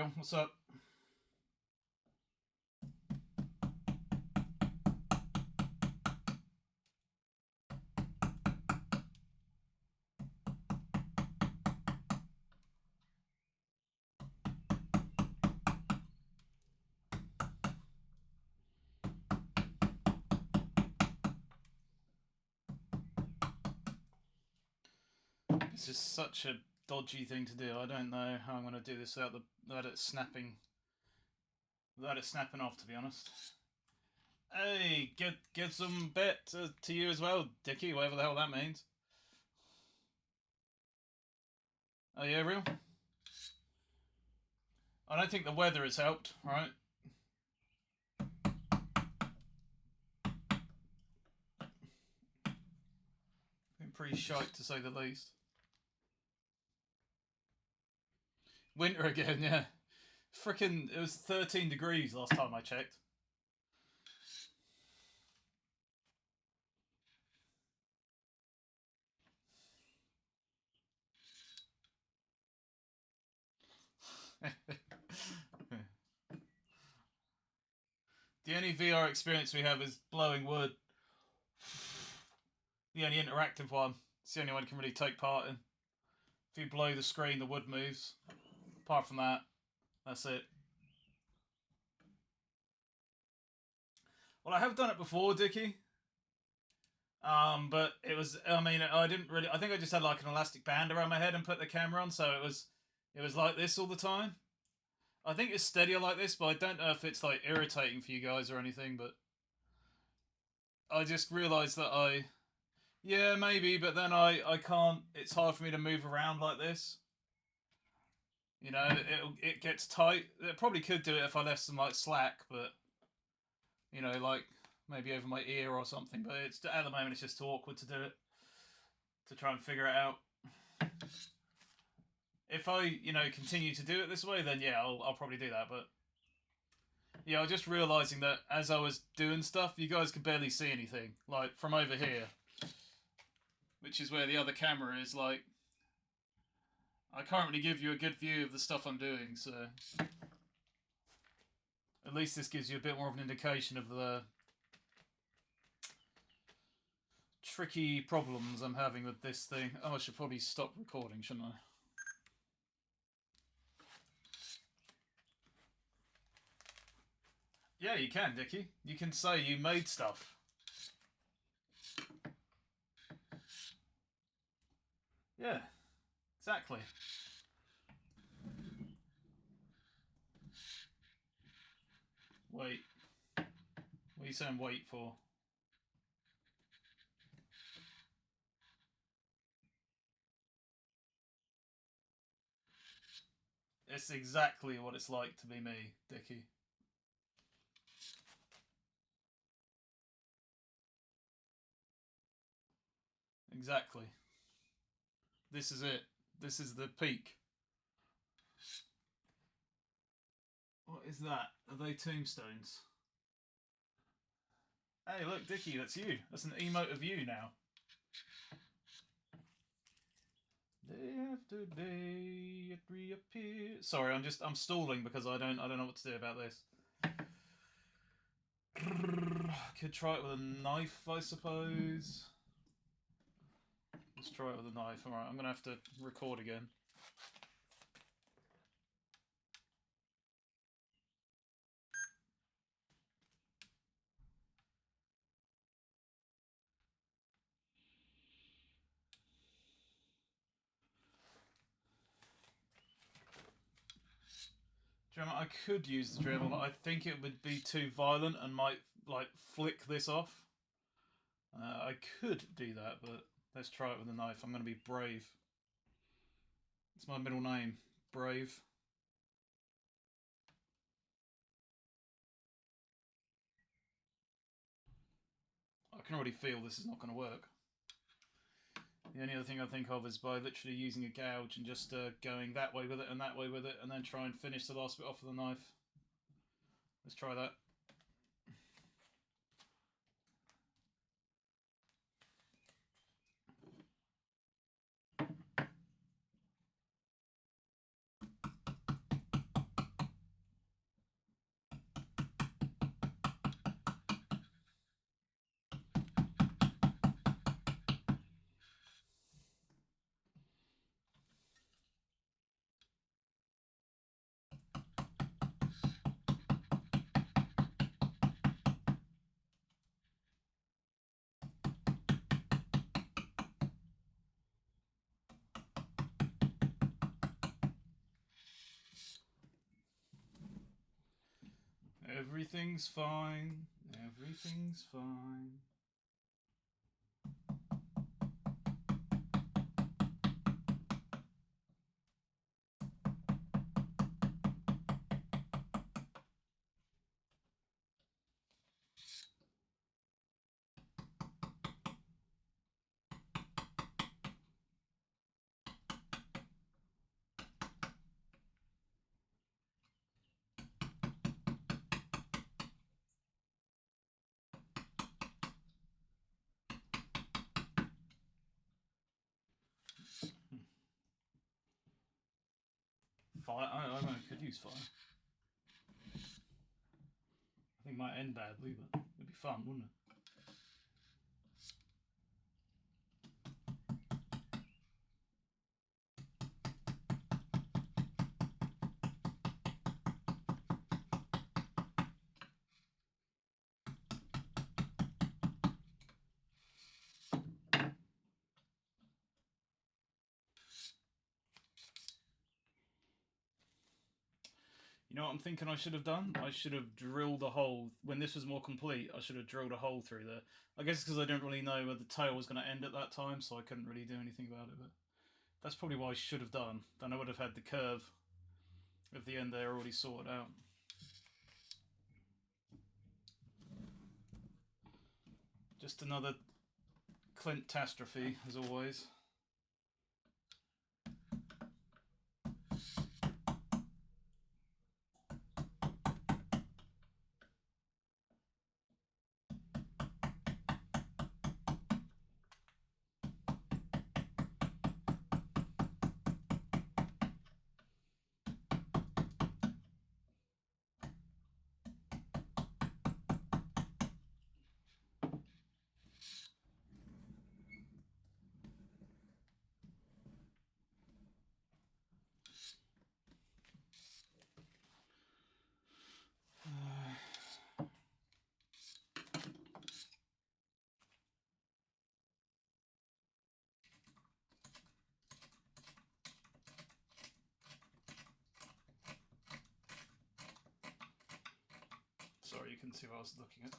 Everyone, what's up? This is such a dodgy thing to do. I don't know how I'm going to do this without it snapping off. To be honest. Hey, get some bet to you as well, Dickie. Whatever the hell that means. Oh yeah, real. I don't think the weather has helped. Right. Been pretty shite to say the least. Winter again, yeah. Frickin', it was 13 degrees last time I checked. The only VR experience we have is blowing wood. The only interactive one. It's the only one you can really take part in. If you blow the screen, the wood moves. Apart from that, that's it. Well, I have done it before, Dickie. But it was, I mean, I didn't really, I think I just had like an elastic band around my head and put the camera on, so it was like this all the time. I think it's steadier like this, but I don't know if it's like irritating for you guys or anything, but I just realised that yeah, maybe, but then I can't, it's hard for me to move around like this. You know, it gets tight. It probably could do it if I left some like slack, but you know, like maybe over my ear or something. But it's at the moment it's just too awkward to do it, to try and figure it out. If I, you know, continue to do it this way, then yeah, I'll probably do that. But yeah, I was just realizing that as I was doing stuff, you guys could barely see anything, like from over here, which is where the other camera is. Like, I can't really give you a good view of the stuff I'm doing, so at least this gives you a bit more of an indication of the tricky problems I'm having with this thing. Oh, I should probably stop recording, shouldn't I? Yeah, you can, Dickie. You can say you made stuff. Yeah, exactly. Wait. What are you saying wait for? It's exactly what it's like to be me, Dickie. Exactly. This is it. This is the peak. What is that? Are they tombstones? Hey, look, Dickie, that's you. That's an emote of you now. Day after day, it reappears. Sorry, I'm stalling because I don't know what to do about this. Could try it with a knife, I suppose. Let's try it with a knife. Alright, I'm gonna have to record again. Dremel, I could use the Dremel, but I think it would be too violent and might like flick this off. I could do that, but let's try it with a knife. I'm going to be brave. It's my middle name, Brave. I can already feel this is not going to work. The only other thing I think of is by literally using a gouge and just going that way with it and that way with it, and then try and finish the last bit off with a knife. Let's try that. Everything's fine. Everything's fine. Fire? I could use fire. I think it might end badly, but it'd be fun, wouldn't it? You know what I'm thinking I should have done? I should have drilled a hole. When this was more complete, I should have drilled a hole through there. I guess because I didn't really know where the tail was going to end at that time, so I couldn't really do anything about it. But that's probably what I should have done. Then I would have had the curve of the end there already sorted out. Just another Clint-tastrophe, as always. Sorry, you can see what I was looking at.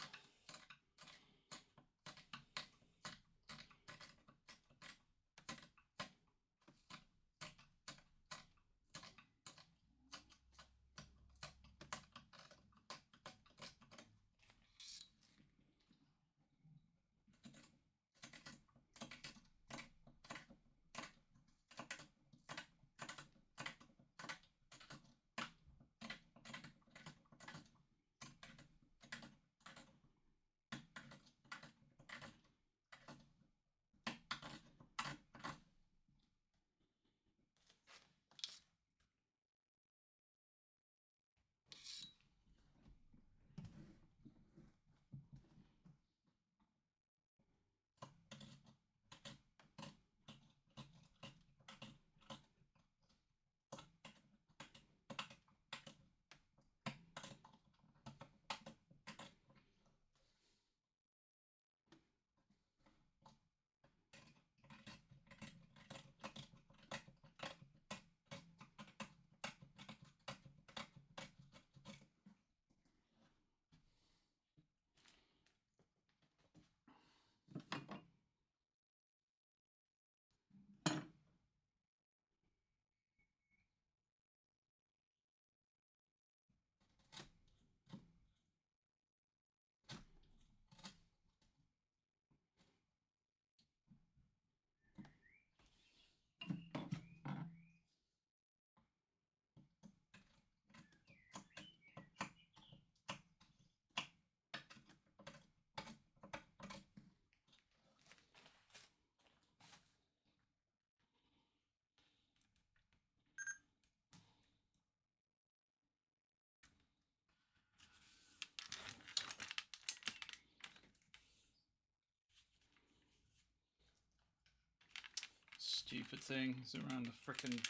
Stupid thing is around the frickin'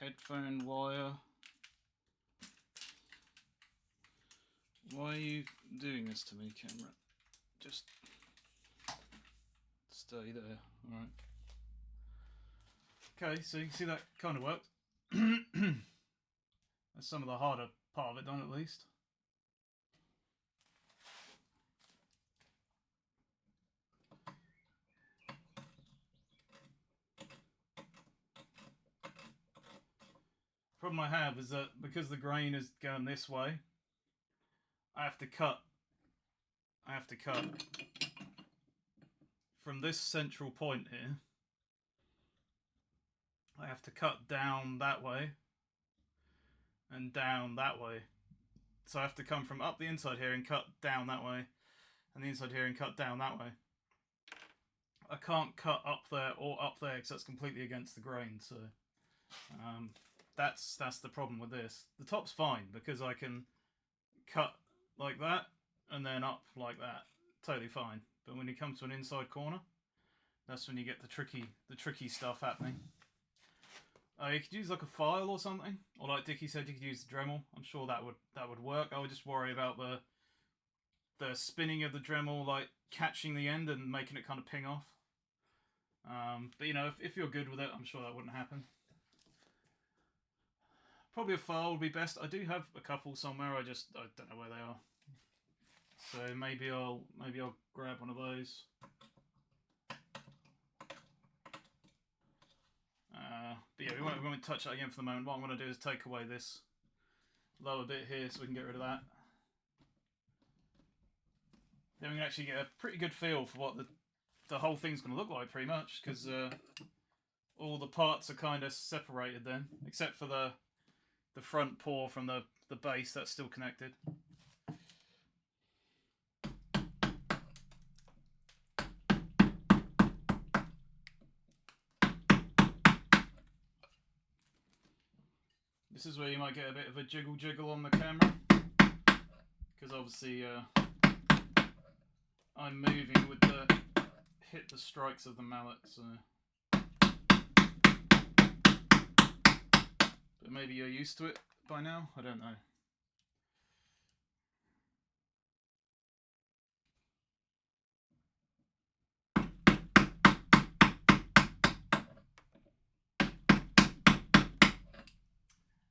headphone wire. Why are you doing this to me, camera? Just stay there, alright. Okay, so you can see that kind of worked. That's some of the harder part of it done, at least. problem I have is that because the grain is going this way, I have to cut from this central point here. I have to cut down that way and down that way. So I have to come from up the inside here and cut down that way, and the inside here and cut down that way. I can't cut up there or up there because that's completely against the grain. So that's the problem with this. The top's fine because I can cut like that and then up like that, totally fine. But when you come to an inside corner, that's when you get the tricky stuff happening. You could use like a file or something, or like Dickie said, you could use the Dremel. I'm sure that would work. I would just worry about the spinning of the Dremel, like catching the end and making it kind of ping off. But you know, if you're good with it, I'm sure that wouldn't happen. Probably a file would be best. I do have a couple somewhere. I don't know where they are. So maybe I'll grab one of those. But yeah, we won't touch that again for the moment. What I'm going to do is take away this lower bit here so we can get rid of that. Then we can actually get a pretty good feel for what the whole thing's going to look like, pretty much, because all the parts are kind of separated then, except for the front paw from the base. That's still connected. This is where you might get a bit of a jiggle on the camera, because obviously I'm moving with hit the strikes of the mallet, so. But maybe you're used to it by now, I don't know.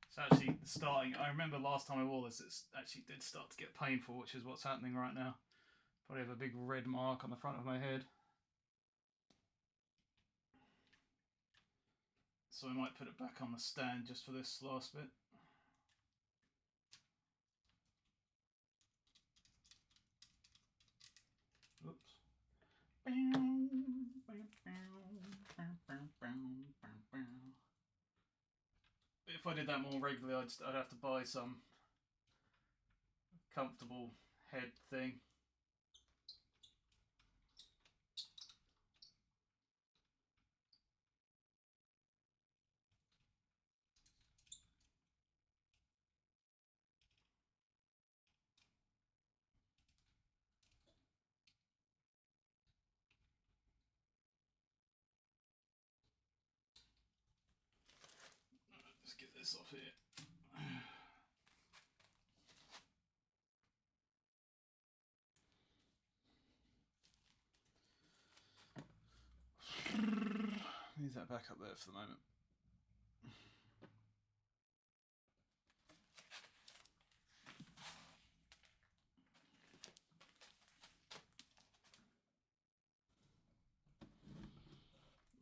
It's actually starting. I remember last time I wore this, it actually did start to get painful, which is what's happening right now. Probably have a big red mark on the front of my head. So I might put it back on the stand just for this last bit. Oops. If I did that more regularly, I'd have to buy some comfortable head thing. Let's get this off here. Leave that back up there for the moment.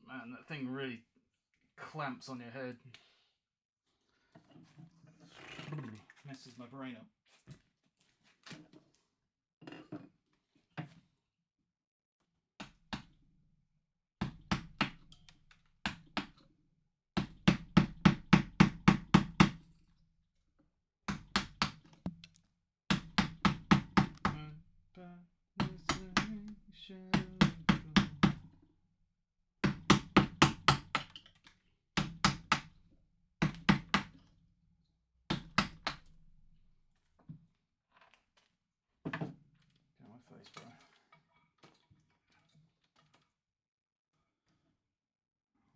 Man, that thing really clamps on your head. Messes my brain up.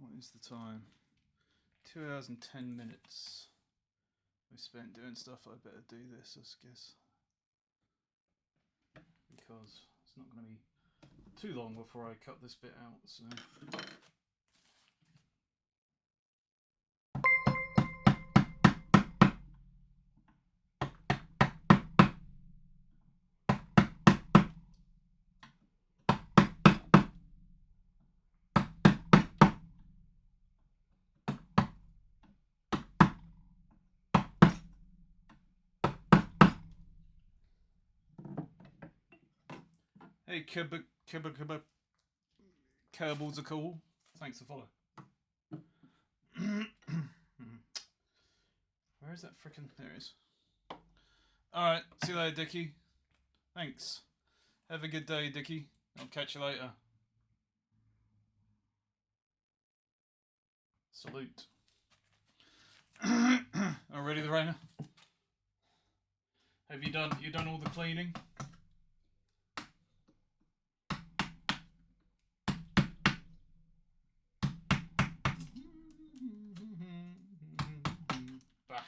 What is the time? 2 hours and 10 minutes we spent doing stuff. I better do this, I guess, because it's not going to be too long before I cut this bit out, so. Hey, Kerbals are cool. Thanks for follow. Where is that frickin'? There it is. Alright, see you later, Dickie. Thanks. Have a good day, Dickie. I'll catch you later. Salute. Already, the Rainer? Have you done all the cleaning? Bah.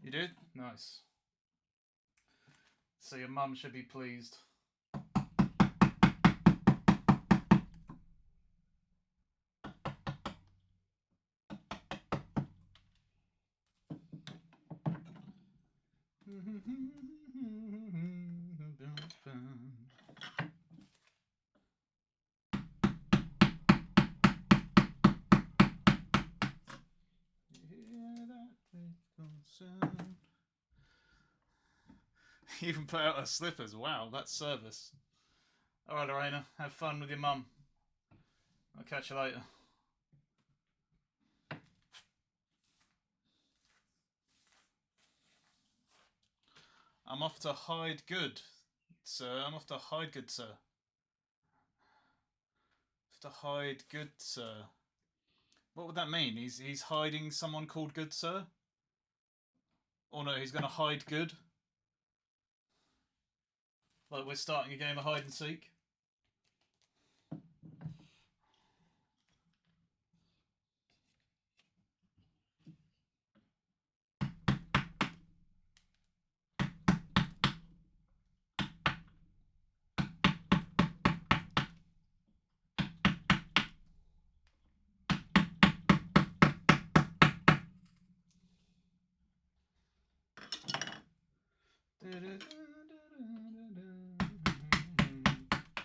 You did? Nice. So your mum should be pleased. Even put out her slippers. Wow, that's service. Alright, Lorena, have fun with your mum. I'll catch you later. I'm off to hide good, sir. I'm off to hide good, sir. Off to hide good, sir. What would that mean? He's hiding someone called Good Sir? Or no, he's gonna hide good? Like we're starting a game of hide and seek?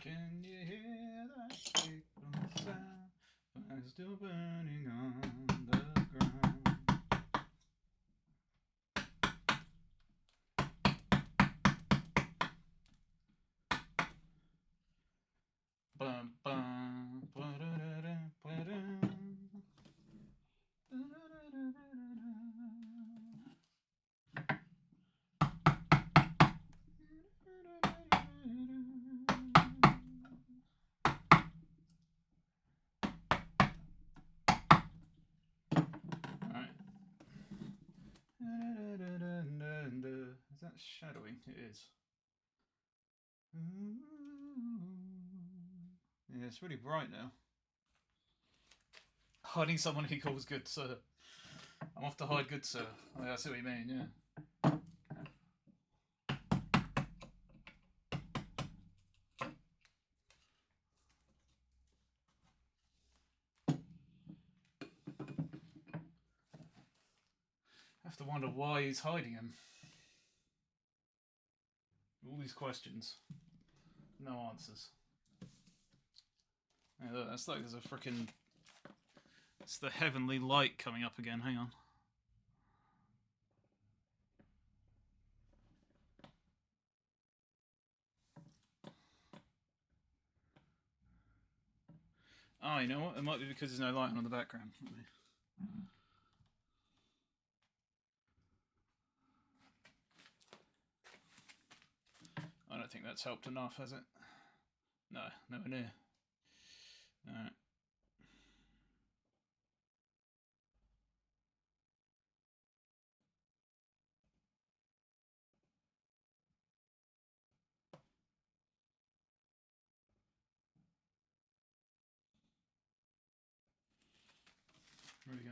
Can you hear that signal sound? Fire still burning on the ground. Bum, bum, ba-da-da-da, ba-da. Is that shadowing? It is. Yeah, it's really bright now. Hiding someone he calls Good Sir. I'm off to hide Good Sir. Oh, yeah, I see what you mean, yeah. I have to wonder why he's hiding him. All these questions. No answers. Yeah, look, that's like there's a frickin'... It's the heavenly light coming up again, hang on. Oh, you know what? It might be because there's no light on the background. I don't think that's helped enough, has it? No, nowhere near. Alright. Where we go?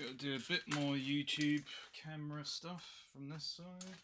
Let's do a bit more YouTube camera stuff from this side.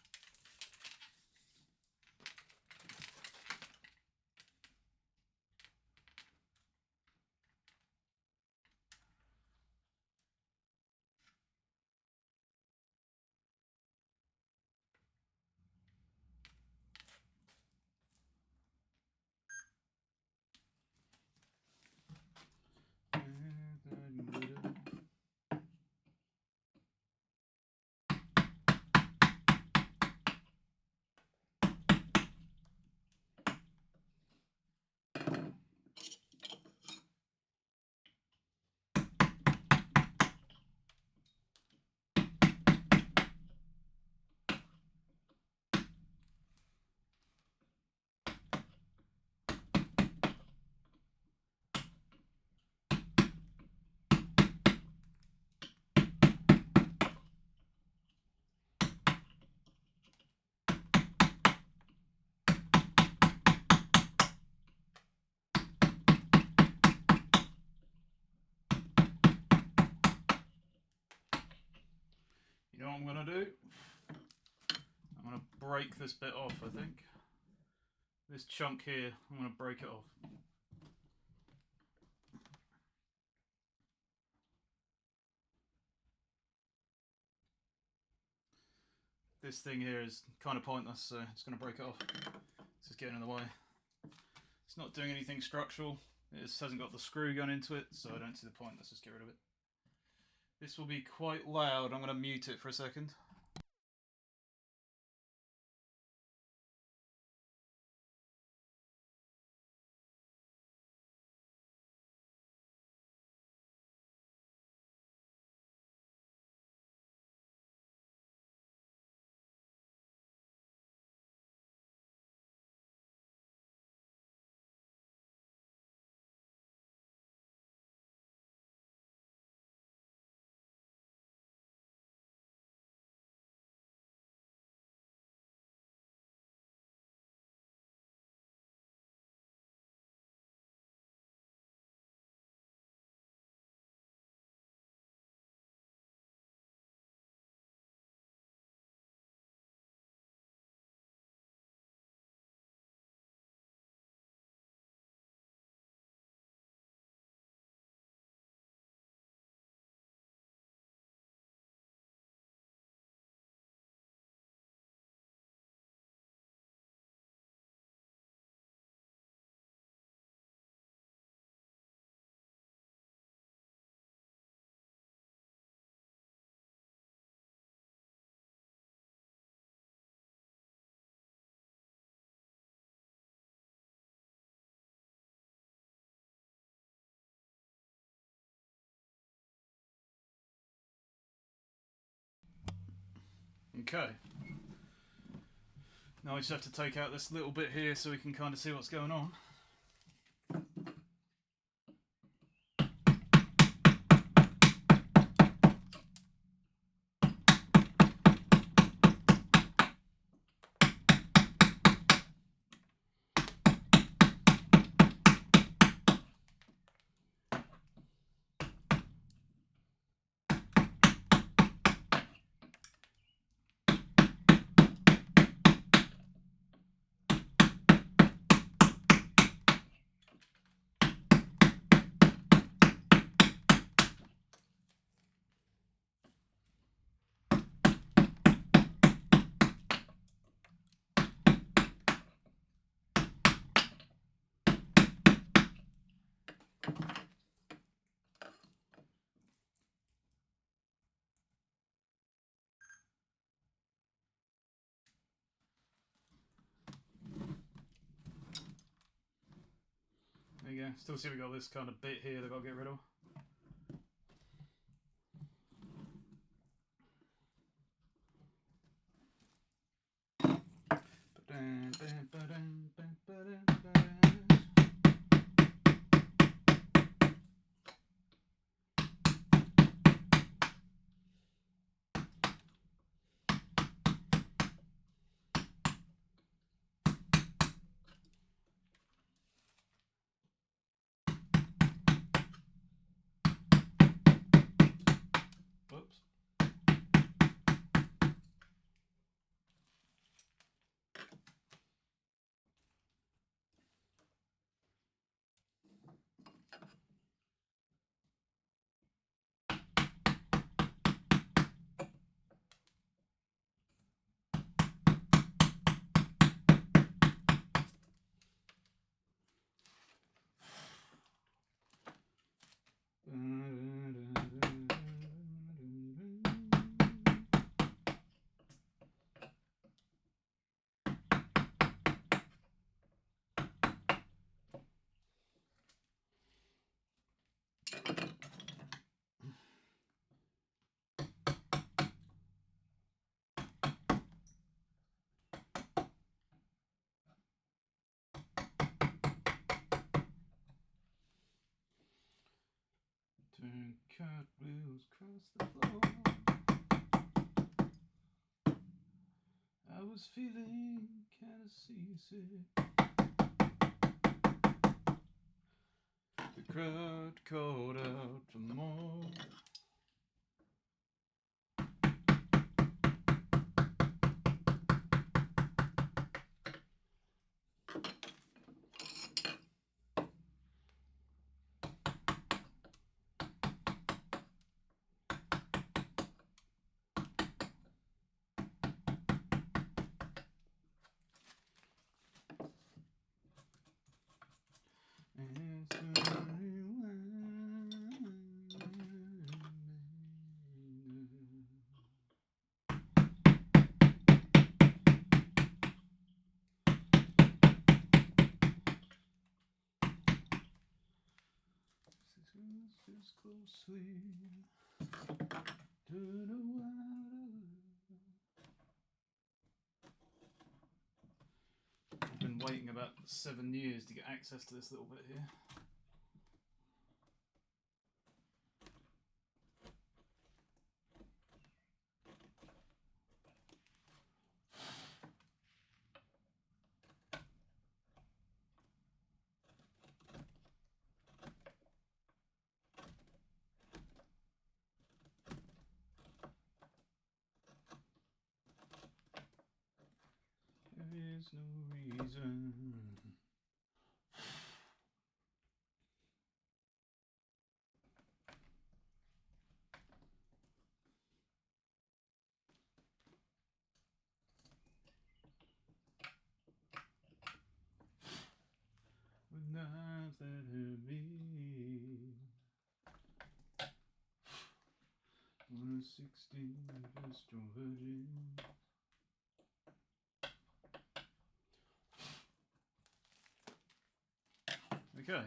You know what I'm going to do? I'm going to break this bit off, I think. This chunk here, I'm going to break it off. This thing here is kind of pointless, so I'm just going to break it off. It's just getting in the way. It's not doing anything structural. It just hasn't got the screw gun into it, so I don't see the point. Let's just get rid of it. This will be quite loud. I'm going to mute it for a second. Okay. Now I just have to take out this little bit here so we can kind of see what's going on. There you go. Still see we got this kind of bit here that I've got to get rid of. cartwheels across the floor. I was feeling kinda seasick. The crowd called out for more. Just closely to the water. I've been waiting about 7 years to get access to this little bit here. There is no reason. With knives that hurt me. On a 16 Vestal Virgin. Okay.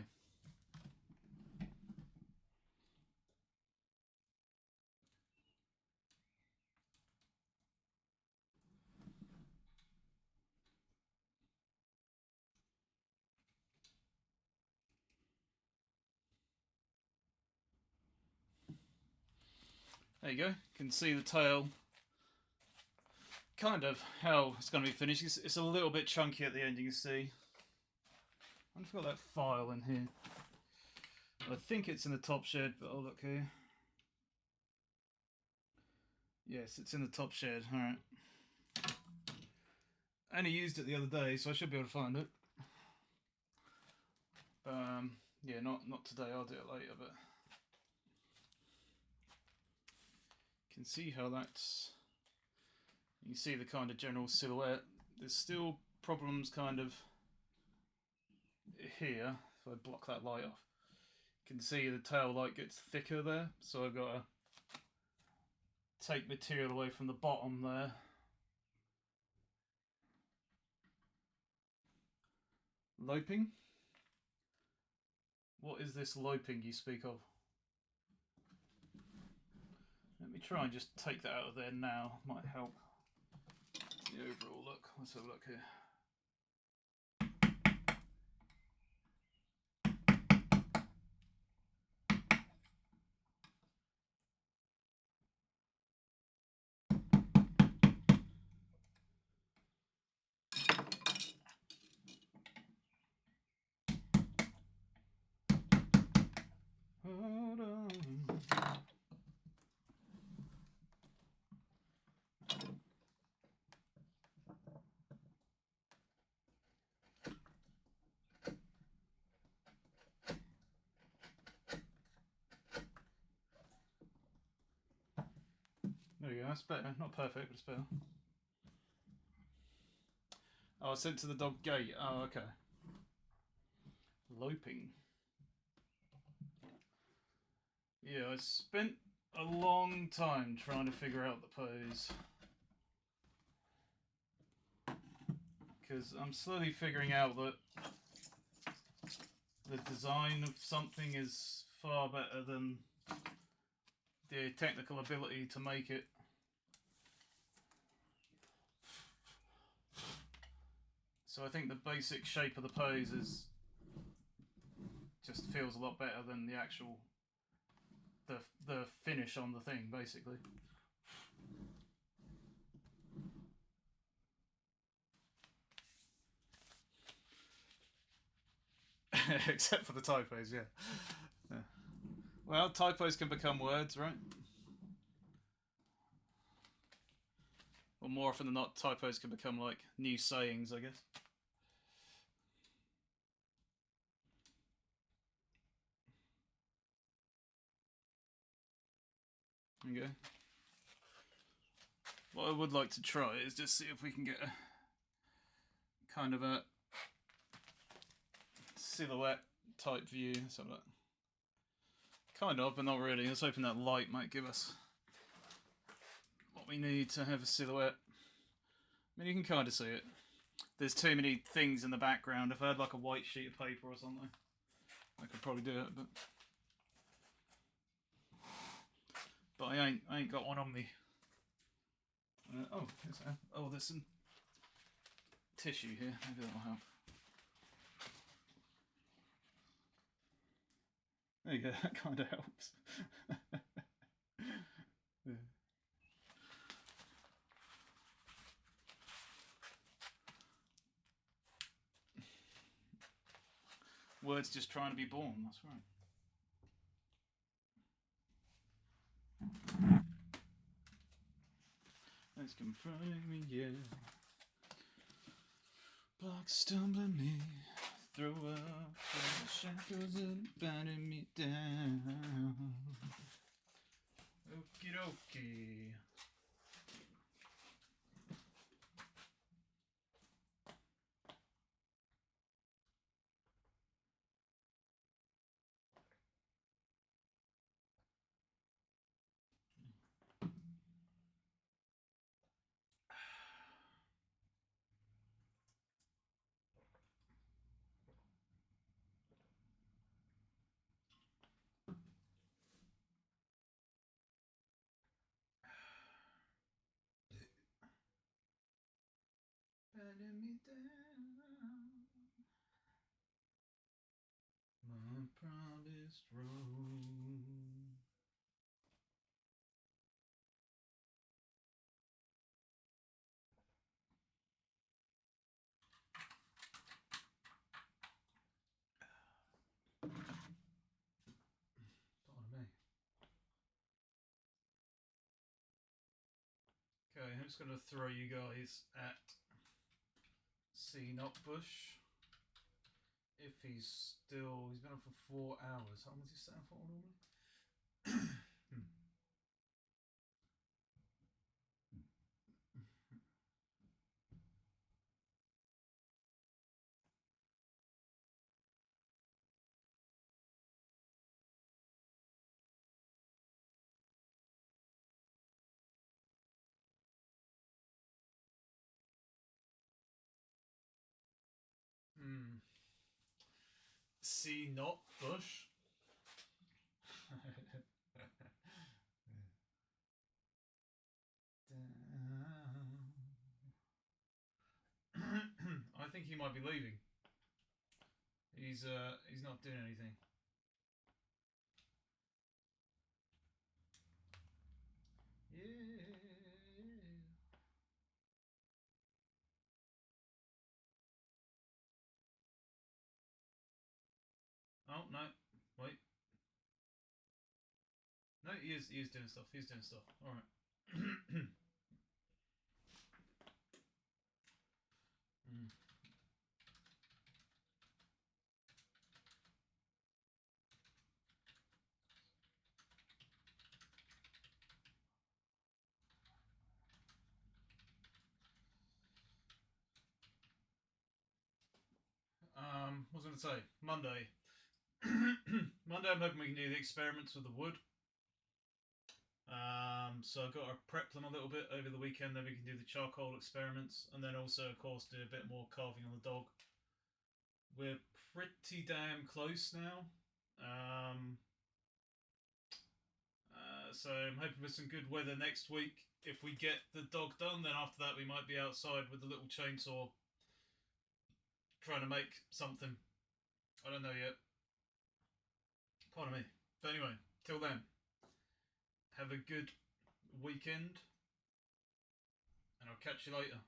There you go. You can see the tail. Kind of how it's going to be finished. It's a little bit chunky at the end, you can see. I've got that file in here. I think it's in the top shed, but I'll look here. Yes, it's in the top shed. Alright. I only used it the other day, so I should be able to find it. Yeah, not today. I'll do it later, but you can see how that's. You can see the kind of general silhouette. There's still problems kind of here. If I block that light off, you can see the tail light gets thicker there. So I've got to take material away from the bottom there. Loping? What is this loping you speak of? Let me try and just take that out of there now. Might help the overall look. Let's have a look here. Hold on. There you go, that's better. Not perfect, but it's better. Oh, I sent to the dog gate. Oh, okay. Loping. Yeah, I spent a long time trying to figure out the pose. Because I'm slowly figuring out that the design of something is far better than the technical ability to make it. So I think the basic shape of the pose is just feels a lot better than the actual the finish on the thing, basically. Except for the typos, yeah. Yeah. Well, typos can become words, right? Or more often than not, typos can become like new sayings, I guess. Okay. What I would like to try is just see if we can get a kind of a silhouette type view. So that kind of, but not really. Let's hoping that light might give us what we need to have a silhouette. I mean, you can kind of see it. There's too many things in the background. If I had like a white sheet of paper or something, I could probably do it, but I ain't got one on me. There's some tissue here. Maybe that'll help. There you go. That kind of helps. Yeah. Words just trying to be born. That's right. Let's confront me, yeah. Blocks stumbling me, throw up the shackles and binding me down. Okie dokie. Binding me down, my promised road. Pardon me. Okay, I'm just going to throw you guys at C. Bush. If he's been on for 4 hours. How long does he stay on for normally? C. Bush. I think he might be leaving. He's not doing anything. Yeah. Oh no, wait. No, he is doing stuff. He's doing stuff. All right. What was I going to say? Monday. Monday, I'm hoping we can do the experiments with the wood. So I've got to prep them a little bit over the weekend. Then we can do the charcoal experiments, and then also, of course, do a bit more carving on the dog. We're pretty damn close now. So I'm hoping for some good weather next week. If we get the dog done, then after that we might be outside with the little chainsaw trying to make something. I don't know yet. Pardon me. But anyway, till then, have a good weekend, and I'll catch you later.